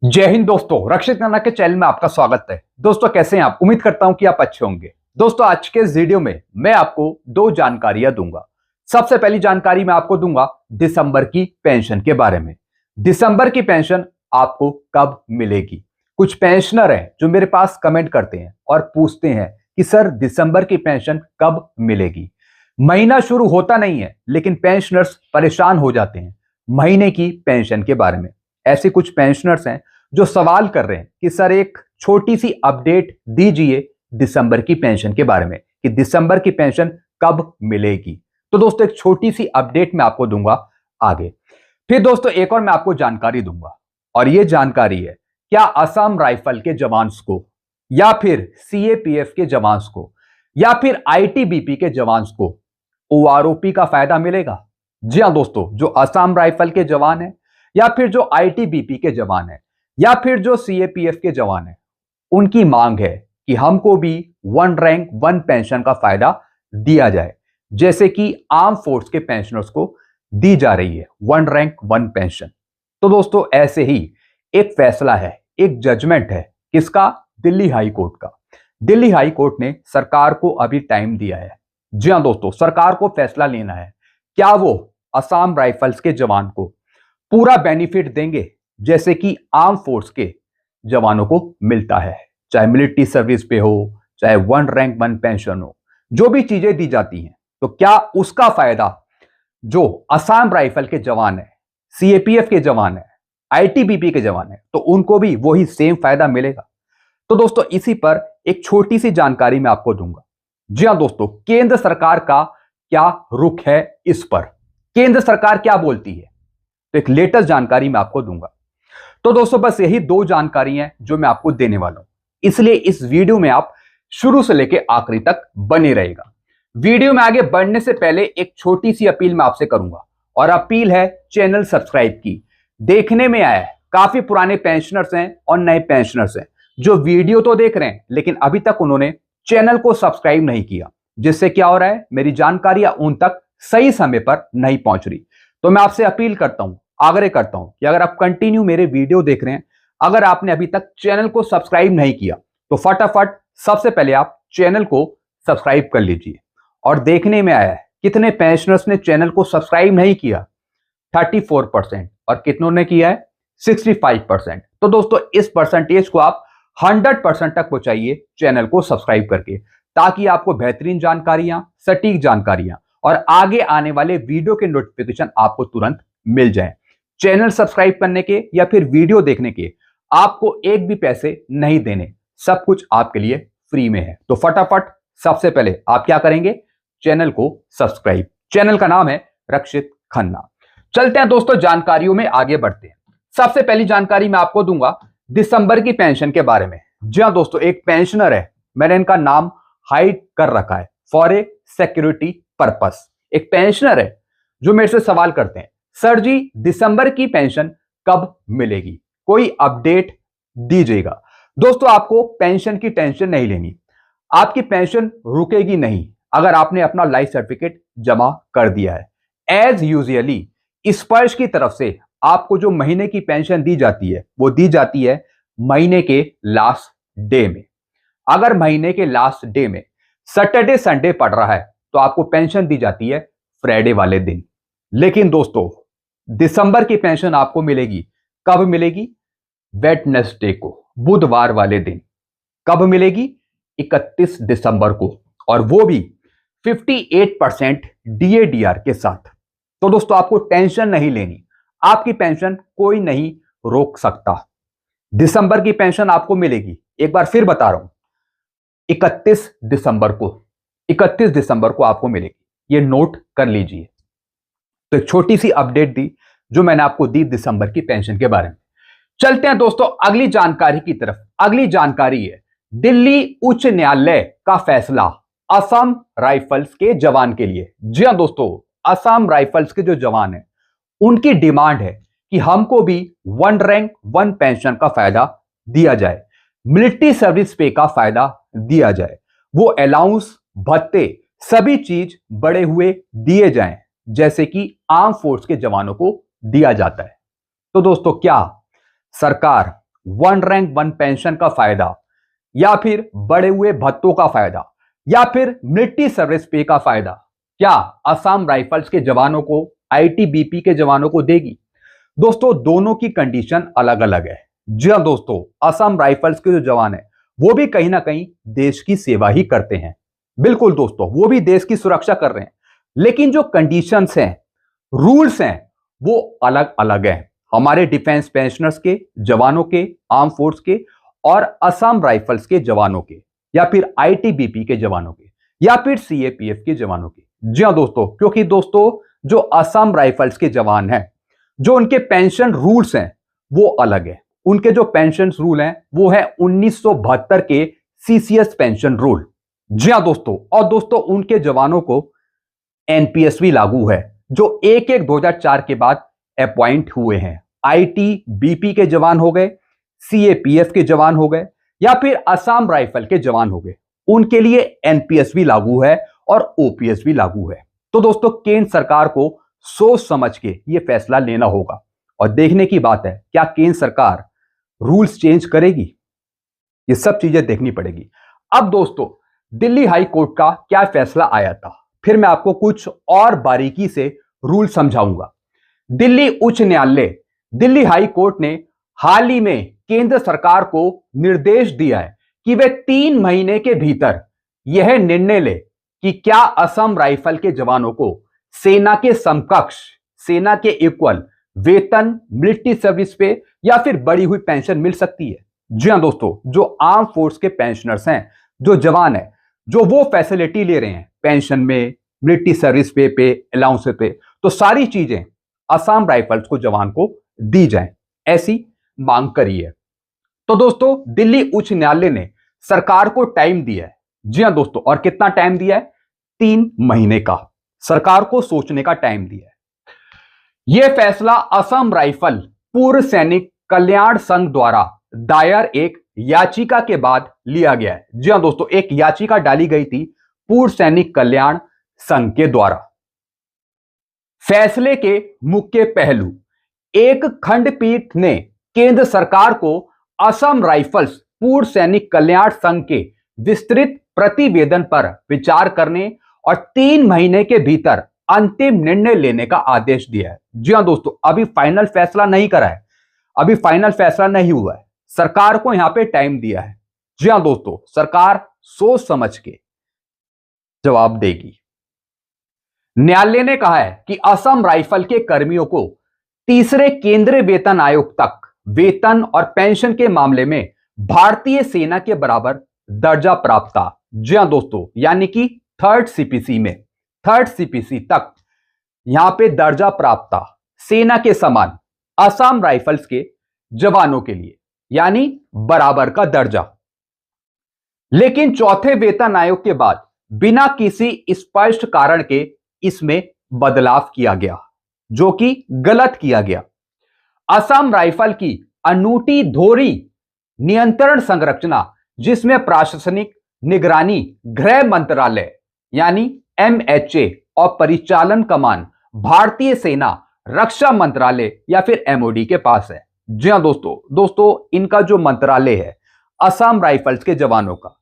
जय हिंद दोस्तों, रक्षित खन्ना के चैनल में आपका स्वागत है। दोस्तों कैसे हैं आप? उम्मीद करता हूं कि आप अच्छे होंगे। दोस्तों आज के इस वीडियो में मैं आपको दो जानकारियां दूंगा। सबसे पहली जानकारी मैं आपको दूंगा दिसंबर की पेंशन के बारे में। दिसंबर की पेंशन आपको कब मिलेगी? कुछ पेंशनर हैं जो मेरे पास कमेंट करते हैं और पूछते हैं कि सर दिसंबर की पेंशन कब मिलेगी। महीना शुरू होता नहीं है लेकिन पेंशनर्स परेशान हो जाते हैं महीने की पेंशन के बारे में। ऐसे कुछ पेंशनर्स हैं जो सवाल कर रहे हैं कि सर एक छोटी सी अपडेट दीजिए दिसंबर की पेंशन के बारे में कि दिसंबर की पेंशन कब मिलेगी। तो दोस्तों एक छोटी सी अपडेट मैं आपको दूंगा आगे। फिर दोस्तों एक और मैं आपको जानकारी दूंगा और यह जानकारी है, क्या असम राइफल के जवान को या फिर सीएपीएफ के जवान को या फिर आईटीबीपी के जवान को ओआरओपी का फायदा मिलेगा? जी हां दोस्तों, जो असम राइफल के जवान है या फिर जो आईटीबीपी के जवान है या फिर जो सीएपीएफ के जवान है, उनकी मांग है कि हमको भी वन रैंक वन पेंशन का फायदा दिया जाए, जैसे कि आर्म फोर्स के पेंशनर्स को दी जा रही है वन रैंक वन पेंशन। तो दोस्तों ऐसे ही एक फैसला है, एक जजमेंट है, किसका? दिल्ली हाई कोर्ट का। दिल्ली हाई कोर्ट ने सरकार को अभी टाइम दिया है। जी हां दोस्तों, सरकार को फैसला लेना है, क्या वो असम राइफल्स के जवान को पूरा बेनिफिट देंगे जैसे कि आर्म फोर्स के जवानों को मिलता है, चाहे मिलिट्री सर्विस पे हो, चाहे वन रैंक वन पेंशन हो, जो भी चीजें दी जाती हैं, तो क्या उसका फायदा जो असम राइफल के जवान है, सीएपीएफ के जवान है, आईटीबीपी के जवान है, तो उनको भी वही सेम फायदा मिलेगा? तो दोस्तों इसी पर एक छोटी सी जानकारी मैं आपको दूंगा। जी हां दोस्तों, केंद्र सरकार का क्या रुख है इस पर, केंद्र सरकार क्या बोलती है, तो एक लेटेस्ट जानकारी मैं आपको दूंगा। तो दोस्तों बस यही दो जानकारी हैं जो मैं आपको देने वाला हूं, इसलिए इस वीडियो में आप शुरू से लेकर आखिरी तक बने रहेगा। वीडियो में आगे बढ़ने से पहले एक छोटी सी अपील मैं आपसे करूंगा, और अपील है चैनल सब्सक्राइब की। देखने में आया है काफी पुराने पेंशनर्स हैं और नए पेंशनर्स हैं जो वीडियो तो देख रहे हैं लेकिन अभी तक उन्होंने चैनल को सब्सक्राइब नहीं किया, जिससे क्या हो रहा है, मेरी जानकारियां उन तक सही समय पर नहीं पहुंच रही। तो मैं आपसे अपील करता हूं, आग्रह करता हूं कि अगर आप कंटिन्यू मेरे वीडियो देख रहे हैं, अगर आपने अभी तक चैनल को सब्सक्राइब नहीं किया तो फटाफट सबसे पहले आप चैनल को सब्सक्राइब कर लीजिए। और देखने में आया है कितने पेंशनर्स ने चैनल को सब्सक्राइब नहीं किया, 34%, और कितनों ने किया है, 65%। तो दोस्तों इस परसेंटेज को आप 100% तक पहुंचाइए चैनल को सब्सक्राइब करके, ताकि आपको बेहतरीन जानकारियां, सटीक जानकारियां और आगे आने वाले वीडियो के नोटिफिकेशन आपको तुरंत मिल जाए। चैनल सब्सक्राइब करने के या फिर वीडियो देखने के आपको एक भी पैसे नहीं देने, सब कुछ आपके लिए फ्री में है। तो फटाफट सबसे पहले आप क्या करेंगे, चैनल को सब्सक्राइब। चैनल का नाम है रक्षित खन्ना। चलते हैं दोस्तों जानकारियों में आगे बढ़ते हैं। सबसे पहली जानकारी मैं आपको दूंगा दिसंबर की पेंशन के बारे में। जी हां दोस्तों, एक पेंशनर है, मैंने इनका नाम हाइड कर रखा है फॉर ए सिक्योरिटी पर्पस। एक पेंशनर है जो मेरे से सवाल करते हैं, सर जी दिसंबर की पेंशन कब मिलेगी, कोई अपडेट दीजिएगा। दोस्तों आपको पेंशन की टेंशन नहीं लेनी, आपकी पेंशन रुकेगी नहीं अगर आपने अपना लाइफ सर्टिफिकेट जमा कर दिया है। एज यूजुअली स्पर्श की तरफ से आपको जो महीने की पेंशन दी जाती है वो दी जाती है महीने के लास्ट डे में। अगर महीने के लास्ट डे में सैटरडे संडे पड़ रहा है तो आपको पेंशन दी जाती है फ्राइडे वाले दिन। लेकिन दोस्तों दिसंबर की पेंशन आपको मिलेगी कब मिलेगी? वेडनेसडे को, बुधवार वाले दिन। कब मिलेगी? 31 दिसंबर को, और वो भी 58% डीएडीआर के साथ। तो दोस्तों आपको टेंशन नहीं लेनी, आपकी पेंशन कोई नहीं रोक सकता। दिसंबर की पेंशन आपको मिलेगी, एक बार फिर बता रहा हूं, 31 दिसंबर को, 31 दिसंबर को आपको मिलेगी, ये नोट कर लीजिए। तो एक छोटी सी अपडेट दी जो मैंने आपको दी दिसंबर की पेंशन के बारे में। चलते हैं दोस्तों अगली जानकारी की तरफ। अगली जानकारी है दिल्ली उच्च न्यायालय का फैसला असम राइफल्स के जवान के लिए। जी हां दोस्तों, असम राइफल्स के जो जवान हैं उनकी डिमांड है कि हमको भी वन रैंक वन पेंशन का फायदा दिया जाए, मिलिट्री सर्विस पे का फायदा दिया जाए, वो अलाउंस, भत्ते, सभी चीज बढ़े हुए दिए जाएं जैसे कि आर्म फोर्स के जवानों को दिया जाता है। तो दोस्तों क्या सरकार वन रैंक वन पेंशन का फायदा, या फिर बढ़े हुए भत्तों का फायदा, या फिर मिलिट्री सर्विस पे का फायदा क्या असम राइफल्स के जवानों को, आईटीबीपी के जवानों को देगी? दोस्तों दोनों की कंडीशन अलग अलग है। जी हाँ दोस्तों, असम राइफल्स के जो जवान है वो भी कहीं ना कहीं देश की सेवा ही करते हैं। बिल्कुल दोस्तों, वो भी देश की सुरक्षा कर रहे हैं, लेकिन जो कंडीशंस हैं, रूल्स हैं, वो अलग अलग हैं। हमारे डिफेंस पेंशनर्स के, जवानों के, आर्म फोर्स के और असम राइफल्स के जवानों के, या फिर आईटीबीपी के जवानों के, या फिर सीएपीएफ के जवानों के। जी हाँ दोस्तों, क्योंकि दोस्तों जो असम राइफल्स के जवान हैं, जो उनके पेंशन रूल्स हैं वो अलग है। उनके जो पेंशन रूल हैं वो है 1972 के सीसीएस पेंशन रूल। जी हाँ दोस्तों, और दोस्तों उनके जवानों को एनपीएस भी लागू है, जो 1/1/2004 के बाद अपॉइंट हुए हैं। आईटीबीपी के जवान हो गए, सीएपीएफ के जवान हो गए, या फिर असम राइफल के जवान हो गए, उनके लिए एनपीएस भी लागू है और ओपीएस भी लागू है। तो दोस्तों केंद्र सरकार को सोच समझ के यह फैसला लेना होगा, और देखने की बात है क्या केंद्र सरकार रूल्स चेंज करेगी। ये सब चीजें देखनी पड़ेगी। अब दोस्तों दिल्ली हाई कोर्ट का क्या फैसला आया था, फिर मैं आपको कुछ और बारीकी से रूल समझाऊंगा। दिल्ली उच्च न्यायालय, दिल्ली हाई कोर्ट ने हाल ही में केंद्र सरकार को निर्देश दिया है कि वे 3 महीने के भीतर यह निर्णय ले कि क्या असम राइफल के जवानों को सेना के समकक्ष, सेना के इक्वल वेतन, मिलिट्री सर्विस पे या फिर बढ़ी हुई पेंशन मिल सकती है। जी हां दोस्तों, जो आर्म फोर्स के पेंशनर्स हैं, जो जवान हैं, जो वो फैसिलिटी ले रहे हैं पेंशन में, मिलिट्री सर्विस पे अलाउंस पे, तो सारी चीजें असम राइफल्स को जवान को दी जाए, ऐसी मांग करी है। तो दोस्तों दिल्ली उच्च न्यायालय ने सरकार को टाइम दिया है। जी हां दोस्तों, और कितना टाइम दिया है? 3 महीने का सरकार को सोचने का टाइम दिया है। यह फैसला असम राइफल पूर्व सैनिक कल्याण संघ द्वारा दायर एक याचिका के बाद लिया गया है। जी हां दोस्तों, एक याचिका डाली गई थी पूर्व सैनिक कल्याण संघ के द्वारा। फैसले के मुख्य पहलू, एक खंडपीठ ने केंद्र सरकार को असम राइफल्स पूर्व सैनिक कल्याण संघ के विस्तृत प्रतिवेदन पर विचार करने और 3 महीने के भीतर अंतिम निर्णय लेने का आदेश दिया है। जी हां दोस्तों, अभी फाइनल फैसला नहीं करा है, अभी फाइनल फैसला नहीं हुआ है, सरकार को यहां पे टाइम दिया है। जी हां दोस्तों, सरकार सोच समझ के जवाब देगी। न्यायालय ने कहा है कि असम राइफल के कर्मियों को तीसरे केंद्रीय वेतन आयोग तक वेतन और पेंशन के मामले में भारतीय सेना के बराबर दर्जा प्राप्त था। जी हां दोस्तों, यानी कि थर्ड सीपीसी तक यहां पे दर्जा प्राप्त था सेना के समान असम राइफल्स के जवानों के लिए, यानी बराबर का दर्जा। लेकिन चौथे वेतन आयोग के बाद बिना किसी स्पष्ट कारण के इसमें बदलाव किया गया, जो कि गलत किया गया। असम राइफल की अनूठी धोरी नियंत्रण संरचना, जिसमें प्रशासनिक निगरानी गृह मंत्रालय यानी एमएचए और परिचालन कमान भारतीय सेना, रक्षा मंत्रालय या फिर एमओडी के पास है। जी हां दोस्तों इनका जो मंत्रालय है असम राइफल्स के जवानों का,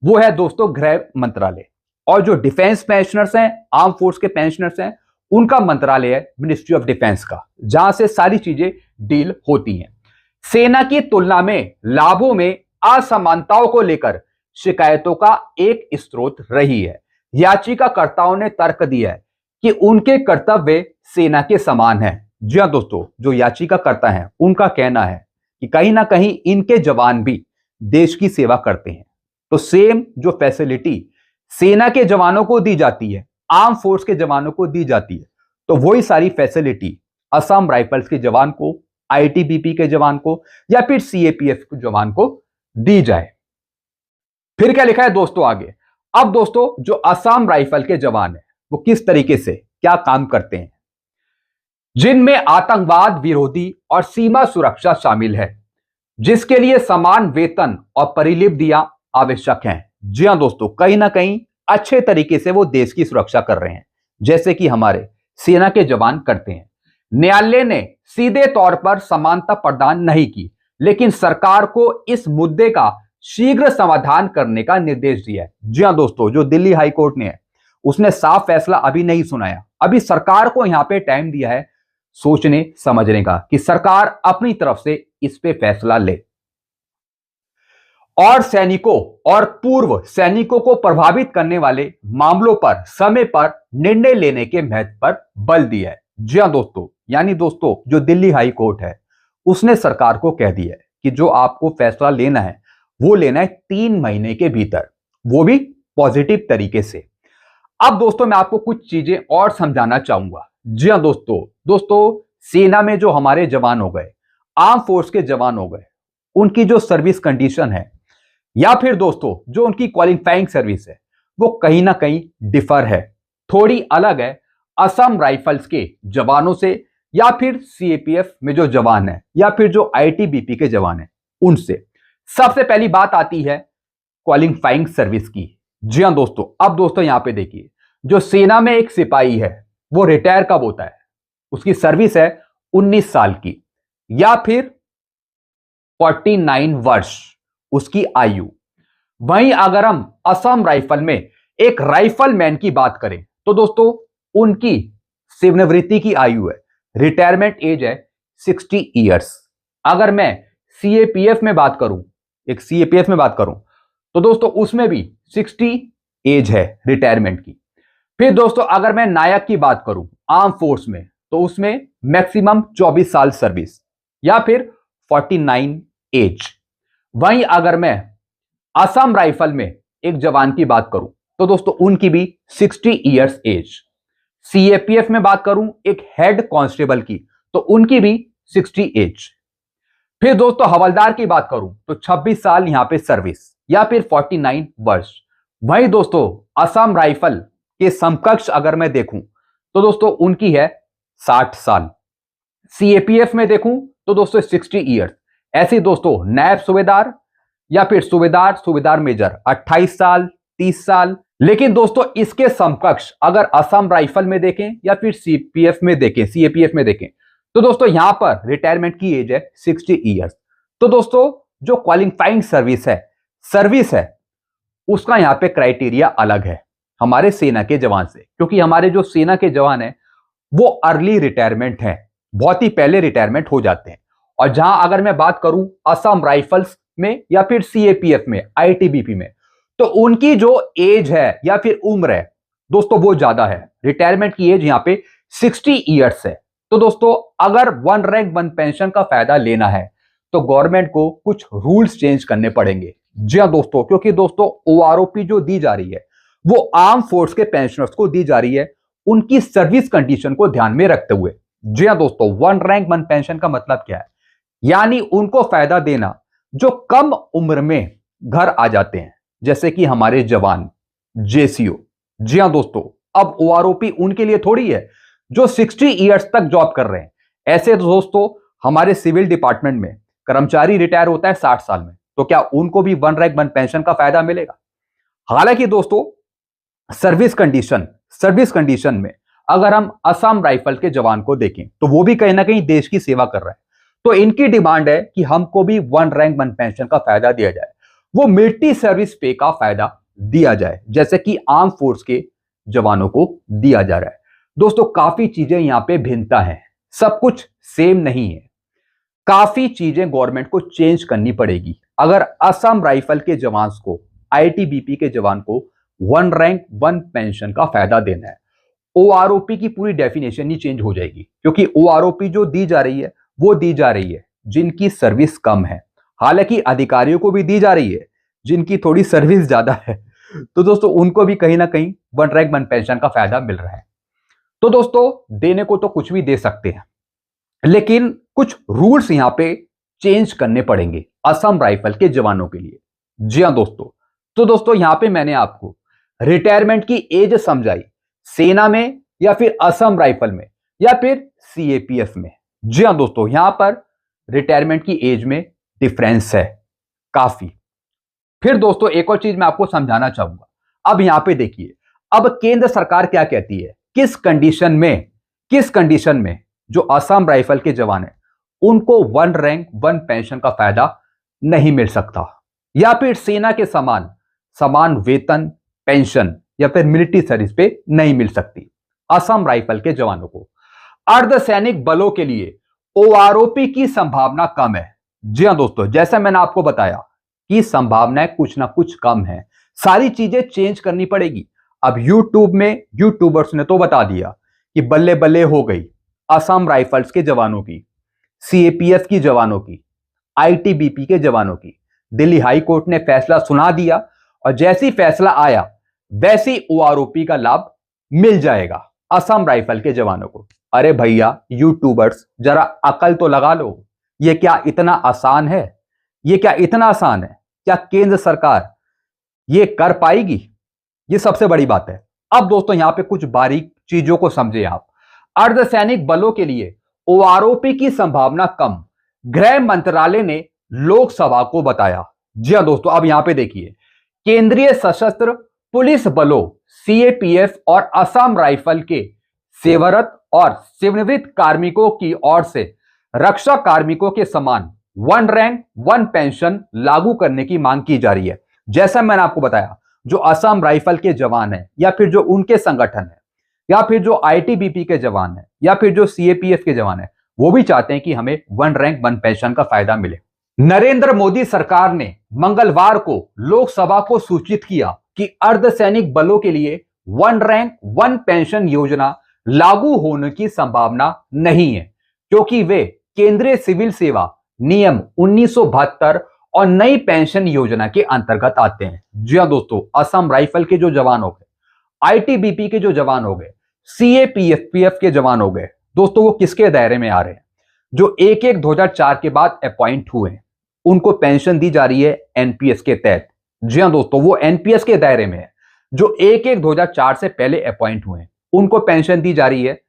वो है दोस्तों गृह मंत्रालय, और जो डिफेंस पेंशनर्स हैं, आर्म फोर्स के पेंशनर्स हैं, उनका मंत्रालय है मिनिस्ट्री ऑफ डिफेंस का, जहां से सारी चीजें डील होती हैं। सेना की तुलना में लाभों में असमानताओं को लेकर शिकायतों का एक स्रोत रही है। याचिकाकर्ताओं ने तर्क दिया है कि उनके कर्तव्य सेना के समान है। जी हां दोस्तों, जो याचिकाकर्ता हैं उनका कहना है कि कहीं ना कहीं इनके जवान भी देश की सेवा करते हैं, तो सेम जो फैसिलिटी सेना के जवानों को दी जाती है, आर्म फोर्स के जवानों को दी जाती है, तो वही सारी फैसिलिटी असम राइफल्स के जवान को, आईटीबीपी के जवान को या फिर सीएपीएफ के जवान को दी जाए। फिर क्या लिखा है दोस्तों आगे? अब दोस्तों जो असम राइफल के जवान है वो किस तरीके से क्या काम करते हैं, जिनमें आतंकवाद विरोधी और सीमा सुरक्षा शामिल है, जिसके लिए समान वेतन और परिलिप्तियां आवश्यक हैं। जी हां दोस्तों, कहीं ना कहीं अच्छे तरीके से वो देश की सुरक्षा कर रहे हैं, जैसे कि हमारे सेना के जवान करते हैं। न्यायालय ने सीधे तौर पर समानता प्रदान नहीं की, लेकिन सरकार को इस मुद्दे का शीघ्र समाधान करने का निर्देश दिया है। जी हां दोस्तों, जो दिल्ली हाई कोर्ट ने है उसने साफ फैसला अभी नहीं सुनाया, अभी सरकार को यहां पे टाइम दिया है सोचने समझने का कि सरकार अपनी तरफ से इस पे फैसला ले और सैनिकों और पूर्व सैनिकों को प्रभावित करने वाले मामलों पर समय पर निर्णय लेने के महत्व पर बल दिया है। जी हां दोस्तों, यानी दोस्तों जो दिल्ली हाई कोर्ट है उसने सरकार को कह दिया है कि जो आपको फैसला लेना है वो लेना है 3 महीने के भीतर, वो भी पॉजिटिव तरीके से। अब दोस्तों मैं आपको कुछ चीजें और समझाना चाहूंगा। जी हां दोस्तों सेना में जो हमारे जवान हो गए, आर्म फोर्स के जवान हो गए, उनकी जो सर्विस कंडीशन है या फिर दोस्तों जो उनकी क्वालिफाइंग सर्विस है वो कहीं ना कहीं डिफर है, थोड़ी अलग है असम राइफल्स के जवानों से या फिर सीएपीएफ में जो जवान है या फिर जो आईटीबीपी के जवान है उनसे। सबसे पहली बात आती है क्वालिफाइंग सर्विस की। जी हां दोस्तों, अब दोस्तों यहां पे देखिए, जो सेना में एक सिपाही है वो रिटायर कब होता है, उसकी सर्विस है 19 साल की या फिर 49 वर्ष उसकी आयु। वहीं अगर हम असम राइफल में एक राइफल मैन की बात करें तो दोस्तों उनकी सेवानिवृत्ति की आयु है, रिटायरमेंट एज है 60 ईयर्स। अगर मैं सीएपीएफ में बात करूं, एक सीएपीएफ में बात करूं तो दोस्तों उसमें भी 60 एज है रिटायरमेंट की। फिर दोस्तों अगर मैं नायक की बात करूं आर्म फोर्स में तो उसमें मैक्सिमम 24 साल सर्विस या फिर 49 एज। वहीं अगर मैं असम राइफल में एक जवान की बात करूं तो दोस्तों उनकी भी 60 इयर्स एज। सीएपीएफ में बात करूं एक हेड कांस्टेबल की तो उनकी भी 60 एज। फिर दोस्तों हवलदार की बात करूं तो 26 साल यहां पे सर्विस या फिर 49 वर्ष। वहीं दोस्तों असम राइफल के समकक्ष अगर मैं देखूं तो दोस्तों उनकी है 60 साल। सीएपीएफ में देखूं तो दोस्तों 60 ईयर्स। ऐसे दोस्तों नायब सूबेदार या फिर सूबेदार मेजर 28 साल 30 साल। लेकिन दोस्तों इसके समकक्ष अगर असम राइफल में देखें या फिर सीपीएफ में देखें, सीएपीएफ में देखें तो दोस्तों यहां पर रिटायरमेंट की एज है 60 ईयर्स। तो दोस्तों जो क्वालिफाइंग सर्विस है उसका यहां पे क्राइटेरिया अलग है हमारे सेना के जवान से, क्योंकि हमारे जो सेना के जवान है वो अर्ली रिटायरमेंट है, बहुत ही पहले रिटायरमेंट हो जाते हैं। और जहां अगर मैं बात करूं असम राइफल्स में या फिर सीएपीएफ में, आईटीबीपी में, तो उनकी जो एज है या फिर उम्र है दोस्तों वो ज्यादा है, रिटायरमेंट की एज यहां पे 60 ईयर्स है। तो दोस्तों अगर वन रैंक वन पेंशन का फायदा लेना है तो गवर्नमेंट को कुछ रूल्स चेंज करने पड़ेंगे। जी हां दोस्तों, क्योंकि दोस्तों ओआरओपी जो दी जा रही है वो आर्म फोर्स के पेंशनर्स को दी जा रही है उनकी सर्विस कंडीशन को ध्यान में रखते हुए। जी हां दोस्तों, वन रैंक वन पेंशन का मतलब क्या है, यानी उनको फायदा देना जो कम उम्र में घर आ जाते हैं, जैसे कि हमारे जवान जेसीओ। जी हां दोस्तों, अब ओआरओपी उनके लिए थोड़ी है जो 60 इयर्स तक जॉब कर रहे हैं। ऐसे दोस्तों हमारे सिविल डिपार्टमेंट में कर्मचारी रिटायर होता है 60 साल में, तो क्या उनको भी वन रैंक वन पेंशन का फायदा मिलेगा? हालांकि दोस्तों सर्विस कंडीशन में अगर हम असम राइफल के जवान को देखें तो वो भी कहीं ना कहीं देश की सेवा कर रहे हैं, तो इनकी डिमांड है कि हमको भी वन रैंक वन पेंशन का फायदा दिया जाए, वो मिलिट्री सर्विस पे का फायदा दिया जाए जैसे कि आर्म फोर्स के जवानों को दिया जा रहा है। दोस्तों काफी चीजें यहां पे भिन्नता है, सब कुछ सेम नहीं है, काफी चीजें गवर्नमेंट को चेंज करनी पड़ेगी अगर असम राइफल के जवान को, आईटीबीपी के जवान को वन रैंक वन पेंशन का फायदा देना है। ओआरओपी की पूरी डेफिनेशन ही चेंज हो जाएगी, क्योंकि ओआरओपी जो दी जा रही है वो दी जा रही है जिनकी सर्विस कम है, हालांकि अधिकारियों को भी दी जा रही है जिनकी थोड़ी सर्विस ज्यादा है, तो दोस्तों उनको भी कहीं ना कहीं वन रैंक वन पेंशन का फायदा मिल रहा है। तो दोस्तों देने को तो कुछ भी दे सकते हैं, लेकिन कुछ रूल्स यहां पे चेंज करने पड़ेंगे असम राइफल के जवानों के लिए। जी हां दोस्तों, तो दोस्तों यहां पे मैंने आपको रिटायरमेंट की एज समझाई, सेना में या फिर असम राइफल में या फिर सीएपीएफ में। जी हां दोस्तों, यहां पर रिटायरमेंट की एज में डिफरेंस है काफी। फिर दोस्तों एक और चीज मैं आपको समझाना चाहूंगा। अब यहां पे देखिए, अब केंद्र सरकार क्या कहती है, किस कंडीशन में जो असम राइफल के जवान है उनको वन रैंक वन पेंशन का फायदा नहीं मिल सकता, या फिर सेना के समान समान वेतन, पेंशन या फिर मिलिट्री सर्विस पे नहीं मिल सकती असम राइफल के जवानों को। अर्धसैनिक बलों के लिए ओआरओपी की संभावना कम है। जी हां दोस्तों, जैसा मैंने आपको बताया कि संभावनाएं कुछ ना कुछ कम है, सारी चीजें चेंज करनी पड़ेगी। अब यूट्यूब में यूट्यूबर्स ने तो बता दिया कि बल्ले बल्ले हो गई असम राइफल्स के जवानों की, सीएपीएफ की जवानों की, आईटीबीपी के जवानों की। दिल्ली हाई कोर्ट ने फैसला सुना दिया और जैसी फैसला आया वैसी ओआरओपी का लाभ मिल जाएगा असम राइफल के जवानों को। अरे भैया यूट्यूबर्स, जरा अकल तो लगा लो, ये क्या इतना आसान है? ये क्या इतना आसान है? क्या केंद्र सरकार ये कर पाएगी? ये सबसे बड़ी बात है। अब दोस्तों यहां पे कुछ बारीक चीजों को समझे आप। अर्धसैनिक बलों के लिए ओआरओपी की संभावना कम, गृह मंत्रालय ने लोकसभा को बताया। जी हां दोस्तों, अब यहां पे देखिए, केंद्रीय सशस्त्र पुलिस बलों सीएपीएफ और असम राइफल के सेवारत और सेवानिवृत्त कार्मिकों की ओर से रक्षा कार्मिकों के समान वन रैंक वन पेंशन लागू करने की मांग की जा रही है। जैसा मैंने आपको बताया, जो असम राइफल के जवान हैं या फिर जो उनके संगठन है या फिर जो आईटीबीपी के जवान है या फिर जो सीएपीएफ के जवान है, वो भी चाहते हैं कि हमें वन रैंक वन पेंशन का फायदा मिले। नरेंद्र मोदी सरकार ने मंगलवार को लोकसभा को सूचित किया कि अर्धसैनिक बलों के लिए वन रैंक वन पेंशन योजना लागू होने की संभावना नहीं है, क्योंकि वे केंद्रीय सिविल सेवा नियम 1972 और नई पेंशन योजना के अंतर्गत आते हैं। जी हां दोस्तों, असम राइफल के जो जवान हो गए, आईटीबीपी के जो जवान हो गए, सीएपीएफ के जवान हो गए, दोस्तों वो किसके दायरे में आ रहे हैं? जो 1/1/2004 के बाद अपॉइंट हुए हैं, उनको पेंशन दी जा रही है एनपीएस के तहत। जी हां दोस्तों, वो एनपीएस के दायरे में है। जो 1/1/2004 से पहले अपॉइंट हुए हैं, उनको पेंशन दी जा रही है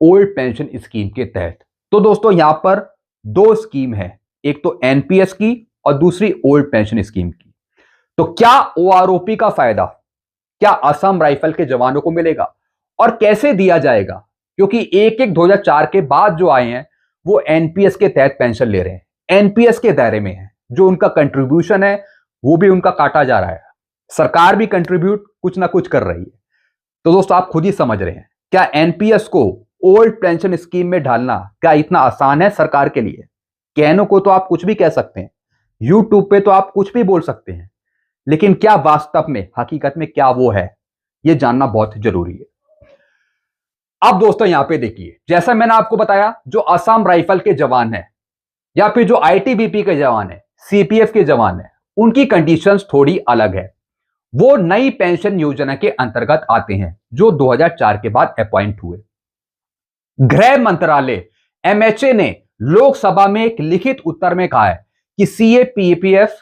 ओल्ड पेंशन स्कीम के तहत। तो दोस्तों यहां पर दो स्कीम है, एक तो एनपीएस की और दूसरी ओल्ड पेंशन स्कीम की। तो क्या ओआरओपी का फायदा क्या असम राइफल के जवानों को मिलेगा और कैसे दिया जाएगा? क्योंकि 1/1/2004 के बाद जो आए हैं वो एनपीएस के तहत पेंशन ले रहे हैं, एनपीएस के दायरे में है। जो उनका कंट्रीब्यूशन है वो भी उनका काटा जा रहा है, सरकार भी कंट्रीब्यूट कुछ ना कुछ कर रही है। तो दोस्तों आप खुद ही समझ रहे हैं, क्या एनपीएस को ओल्ड पेंशन स्कीम में ढालना क्या इतना आसान है सरकार के लिए? कहने को तो आप कुछ भी कह सकते हैं, यूट्यूब पे तो आप कुछ भी बोल सकते हैं, लेकिन क्या वास्तव में हकीकत में क्या वो है, ये जानना बहुत जरूरी है। अब दोस्तों यहां पे देखिए, जैसा मैंने आपको बताया, जो असम राइफल के जवान है या फिर जो आईटीबीपी के जवान है, सीपीएफ के जवान है, उनकी कंडीशंस थोड़ी अलग है। वो नई पेंशन योजना के अंतर्गत आते हैं जो 2004 के बाद अपॉइंट हुए। गृह मंत्रालय एमएचए ने लोकसभा में एक लिखित उत्तर में कहा है कि सीएपीएफ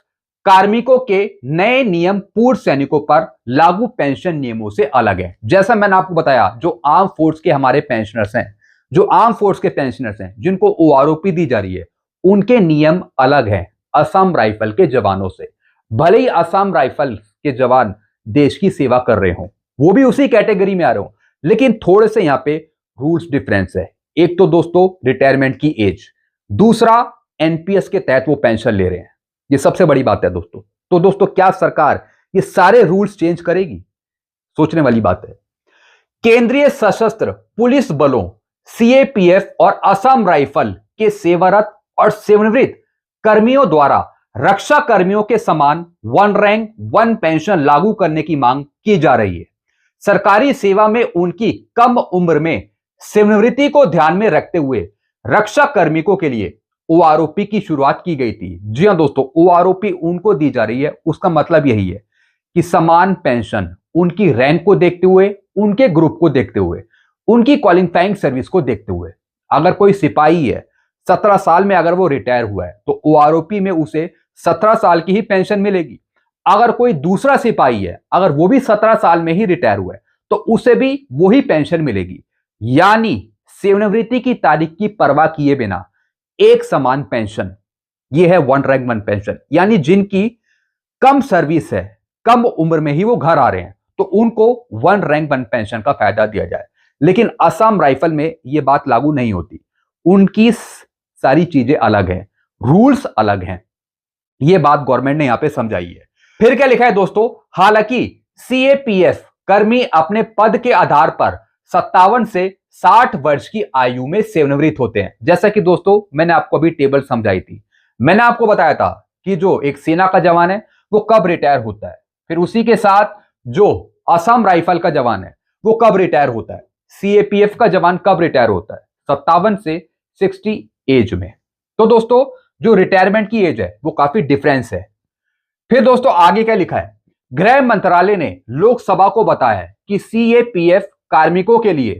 कार्मिकों के नए नियम पूर्व सैनिकों पर लागू पेंशन नियमों से अलग है। जैसा मैंने आपको बताया, जो आर्म फोर्स के हमारे पेंशनर्स हैं, जो आर्म फोर्स के पेंशनर्स हैं जिनको ओआरओपी दी जा रही है, उनके नियम अलग हैं असम राइफल के जवानों से। भले ही असम राइफल के जवान देश की सेवा कर रहे हो, वो भी उसी कैटेगरी में आ रहे हो, लेकिन थोड़े से यहां पे रूल्स डिफरेंस है। एक तो दोस्तों रिटायरमेंट की एज, दूसरा एनपीएस के तहत वो पेंशन ले रहे हैं। ये सबसे बड़ी बात है दोस्तों। तो दोस्तों क्या सरकार ये सारे रूल्स चेंज करेगी? सोचने वाली बात है। केंद्रीय सशस्त्र पुलिस बलों सीएपीएफ और असम राइफल के सेवारत और सेवानिवृत्त कर्मियों द्वारा रक्षा कर्मियों के समान वन रैंक वन पेंशन लागू करने की मांग की जा रही है। सरकारी सेवा में उनकी कम उम्र में सेवानिवृत्ति को ध्यान में रखते हुए रक्षा कार्मिकों के लिए ओआरओपी की शुरुआत की गई थी। जी हां दोस्तों, ओआरओपी उनको दी जा रही है। उसका मतलब यही है कि समान पेंशन उनकी रैंक को देखते हुए, उनके ग्रुप को देखते हुए, उनकी क्वालिफाइंग सर्विस को देखते हुए। अगर कोई सिपाही है 17 साल में अगर वो रिटायर हुआ है तो ओआरओपी में उसे 17 साल की ही पेंशन मिलेगी। अगर कोई दूसरा सिपाही है, अगर वो भी 17 साल में ही रिटायर हुआ है तो उसे भी वही पेंशन मिलेगी। यानी सेवानिवृत्ति की तारीख की परवाह किए बिना एक समान पेंशन, ये है वन रैंक वन पेंशन। यानी जिनकी कम सर्विस है, कम उम्र में ही वो घर आ रहे हैं, तो उनको वन रैंक वन पेंशन का फायदा दिया जाए। लेकिन असम राइफल में यह बात लागू नहीं होती। उनकी सारी चीजें अलग हैं, रूल्स अलग हैं। यह बात गवर्नमेंट ने यहां पे समझाई है। फिर क्या लिखा है दोस्तों, हालांकि सीएपीएफ कर्मी अपने पद के आधार पर 57 से 60 वर्ष की आयु में सेवानिवृत्त होते हैं। जैसा कि दोस्तों मैंने आपको अभी टेबल समझाई थी, मैंने आपको बताया था कि जो एक सेना का जवान है वो कब रिटायर होता है, फिर उसी के साथ जो असम राइफल का जवान है वो कब रिटायर होता है, सीएपीएफ का जवान कब रिटायर होता है, 57 से 60 एज में। तो दोस्तों जो रिटायरमेंट की एज है वो काफी डिफरेंस है। फिर दोस्तों आगे क्या लिखा है, गृह मंत्रालय ने लोकसभा को बताया है कि सीएपीएफ कार्मिकों के लिए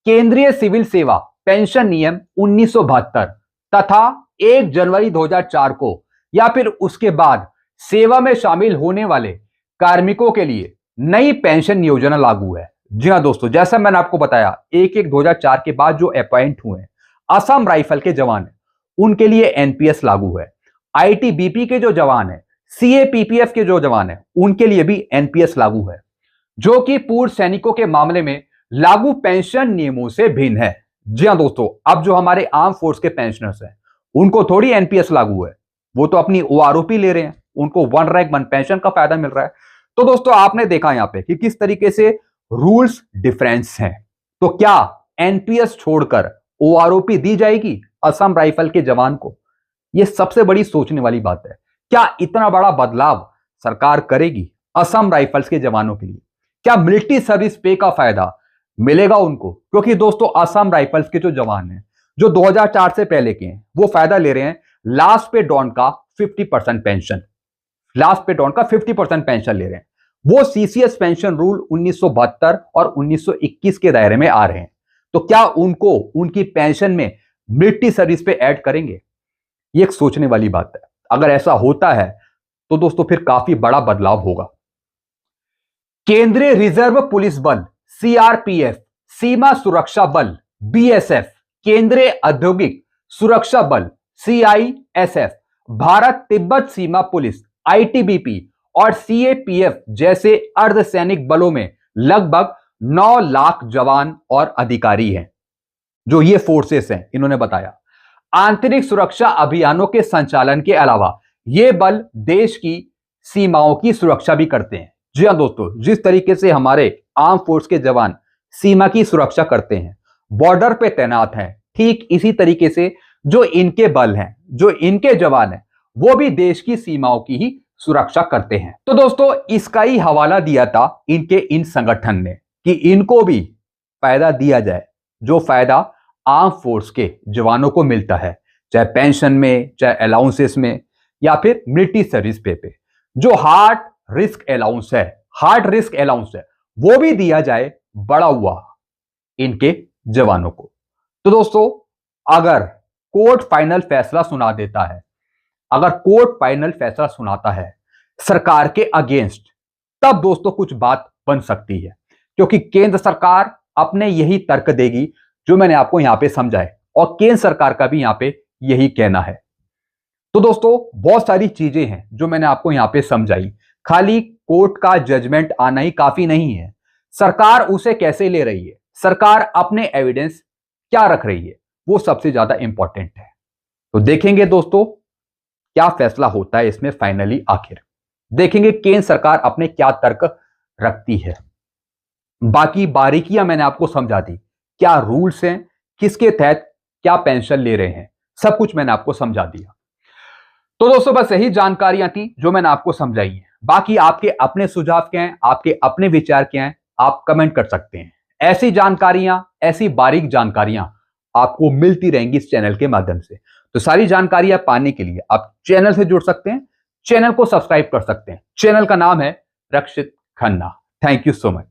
केंद्रीय सिविल सेवा पेंशन नियम 1972 तथा 1 जनवरी 2004 को या फिर उसके बाद सेवा में शामिल होने वाले कार्मिकों के लिए नई पेंशन योजना लागू है। जी हां दोस्तों, जैसा मैंने आपको बताया 1/1/2004 के बाद जो अपॉइंट हुए असम राइफल के जवान है उनके लिए एनपीएस लागू है। आईटीबीपी के जो जवान है, सीएपीपीएफ के जो जवान है उनके लिए भी एनपीएस लागू है, जो कि पूर्व सैनिकों के मामले में लागू पेंशन नियमों से भिन्न है। जी हां दोस्तों, अब जो हमारे आर्म फोर्स के पेंशनर्स हैं उनको थोड़ी एनपीएस लागू है, वो तो अपनी ओआरओपी ले रहे हैं, उनको 1 रैंक 1 पेंशन का फायदा मिल रहा है। तो दोस्तों आपने देखा यहां पे कि किस तरीके से रूल्स डिफरेंस हैं। तो क्या एनपीएस छोड़कर ओआरओपी दी जाएगी असम राइफल के जवान को? यह सबसे बड़ी सोचने वाली बात है। क्या इतना बड़ा बदलाव सरकार करेगी असम राइफल्स के जवानों के लिए? क्या मिलिट्री सर्विस पे का फायदा मिलेगा उनको? क्योंकि दोस्तों असम राइफल्स के जो जवान हैं जो 2004 से पहले के हैं वो फायदा ले रहे हैं लास्ट पे डॉन का 50% पेंशन, लास्ट पे डॉन का 50% पेंशन ले रहे हैं। वो सीसीएस पेंशन रूल 1972 और 1921 के दायरे में आ रहे हैं। तो क्या उनको उनकी पेंशन में मिलिट्री सर्विस पे ऐड करेंगे? ये एक सोचने वाली बात है। अगर ऐसा होता है तो दोस्तों फिर काफी बड़ा बदलाव होगा। केंद्रीय रिजर्व पुलिस बल सीआरपीएफ, सीमा सुरक्षा बल बीएसएफ, केंद्रीय औद्योगिक सुरक्षा बल सीआईएसएफ, भारत तिब्बत सीमा पुलिस आईटीबीपी और सीएपीएफ जैसे अर्धसैनिक बलों में लगभग 9 लाख जवान और अधिकारी हैं। जो ये फोर्सेस हैं इन्होंने बताया आंतरिक सुरक्षा अभियानों के संचालन के अलावा ये बल देश की सीमाओं की सुरक्षा भी करते हैं। जी हां दोस्तों, जिस तरीके से हमारे आर्म फोर्स के जवान सीमा की सुरक्षा करते हैं, बॉर्डर पे तैनात हैं, ठीक इसी तरीके से जो इनके बल हैं, जो इनके जवान हैं, वो भी देश की सीमाओं की ही सुरक्षा करते हैं। तो दोस्तों इसका ही हवाला दिया था इनके इन संगठन ने कि इनको भी फायदा दिया जाए जो फायदा आर्म फोर्स के जवानों को मिलता है, चाहे पेंशन में, चाहे अलाउंसेस में या फिर मिलिट्री सर्विस पे जो हार्ट रिस्क अलाउंस है, हार्ट रिस्क अलाउंस है, वो भी दिया जाए बड़ा हुआ इनके जवानों को। तो दोस्तों अगर कोर्ट फाइनल फैसला सुना देता है, अगर कोर्ट फाइनल फैसला सुनाता है सरकार के अगेंस्ट, तब दोस्तों कुछ बात बन सकती है, क्योंकि केंद्र सरकार अपने यही तर्क देगी जो मैंने आपको यहां पे समझाए, और केंद्र सरकार का भी यहां पे यही कहना है। तो दोस्तों बहुत सारी चीजें हैं जो मैंने आपको यहां पे समझाई, खाली कोर्ट का जजमेंट आना ही काफी नहीं है। सरकार उसे कैसे ले रही है, सरकार अपने एविडेंस क्या रख रही है, वो सबसे ज्यादा इंपॉर्टेंट है। तो देखेंगे दोस्तों क्या फैसला होता है इसमें फाइनली, आखिर देखेंगे केंद्र सरकार अपने क्या तर्क रखती है। बाकी बारीकियां मैंने आपको समझा दी, क्या रूल्स हैं, किसके तहत क्या पेंशन ले रहे हैं, सब कुछ मैंने आपको समझा दिया। तो दोस्तों बस यही जानकारियां थी जो मैंने आपको समझाई हैं। बाकी आपके अपने सुझाव क्या हैं, आपके अपने विचार क्या हैं, आप कमेंट कर सकते हैं। ऐसी जानकारियां, ऐसी बारीक जानकारियां आपको मिलती रहेंगी इस चैनल के माध्यम से। तो सारी जानकारियां पाने के लिए आप चैनल से जुड़ सकते हैं, चैनल को सब्सक्राइब कर सकते हैं। चैनल का नाम है Rakshit Khanna. Thank you so much.